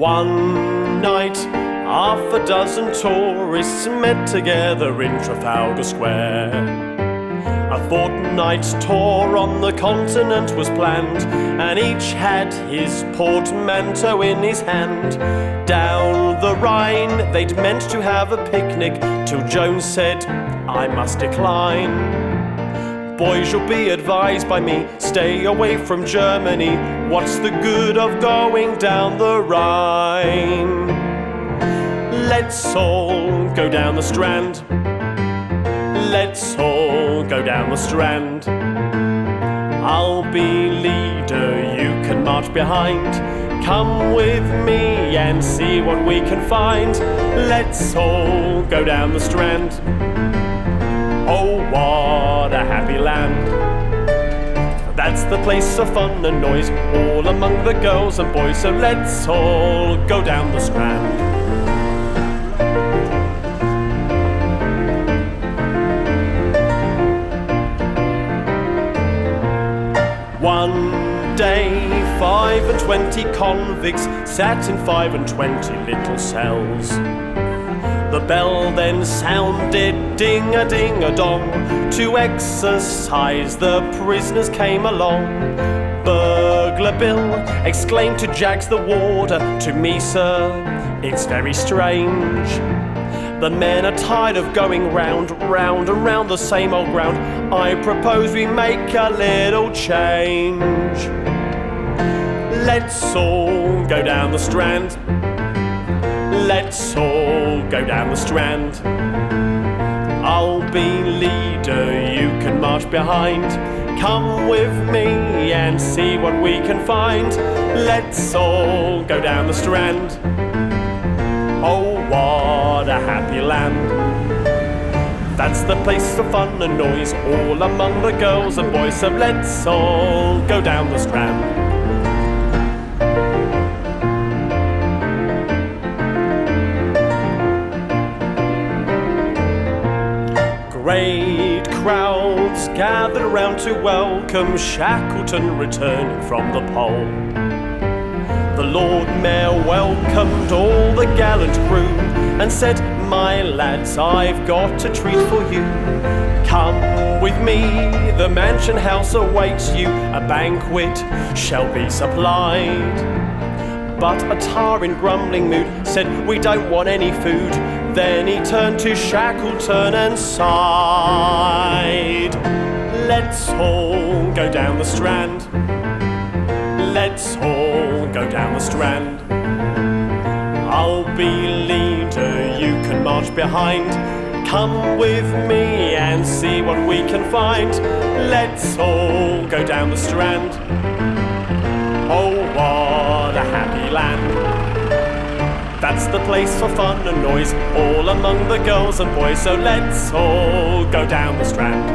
One night, half a dozen tourists met together in Trafalgar Square. A fortnight's tour on the continent was planned, and each had his portmanteau in his hand. Down the Rhine they'd meant to have a picnic, till Jones said, "I must decline. Boys, you'll be advised by me, stay away from Germany. What's the good of going down the Rhine? Let's all go down the Strand. Let's all go down the Strand. I'll be leader, you can march behind. Come with me and see what we can find. Let's all go down the Strand. Oh, what a happy land. That's the place of fun and noise, all among the girls and boys. So let's all go down the Strand. One day, 25 convicts sat in 25 little cells. The bell then sounded ding-a-ding-a-dong. To exercise the prisoners came along. Burglar Bill exclaimed to Jags the warder, "To me, sir, it's very strange. The men are tired of going round and round the same old ground. I propose we make a little change. Let's all go down the Strand. Let's all go down the Strand. I'll be leader, you can march behind. Come with me and see what we can find. Let's all go down the Strand. Oh, what a happy land. That's the place for fun and noise, all among the girls and boys. So let's all go down the Strand. Great crowds gathered around to welcome Shackleton returning from the pole. The Lord Mayor welcomed all the gallant crew and said, "My lads, I've got a treat for you. Come with me, the mansion house awaits you. A banquet shall be supplied." But a tar in grumbling mood said, "We don't want any food." Then he turned to Shackleton and sighed. Let's all go down the Strand. Let's all go down the Strand. I'll be leader, you can march behind. Come with me and see what we can find. Let's all go down the Strand. Oh, what a happy land. That's the place for fun and noise, all among the girls and boys. So let's all go down the Strand.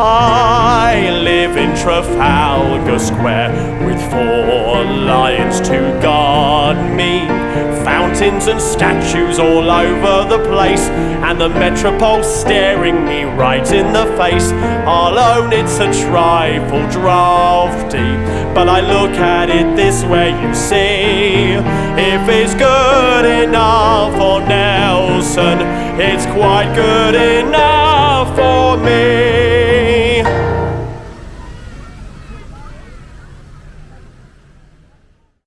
I live in Trafalgar Square with 4 lions to guard me. Fountains and statues all over the place, and the metropole staring me right in the face. I'll own it's a trifle drafty, but I look at it this way, you see. If it's good enough for Nelson, it's quite good enough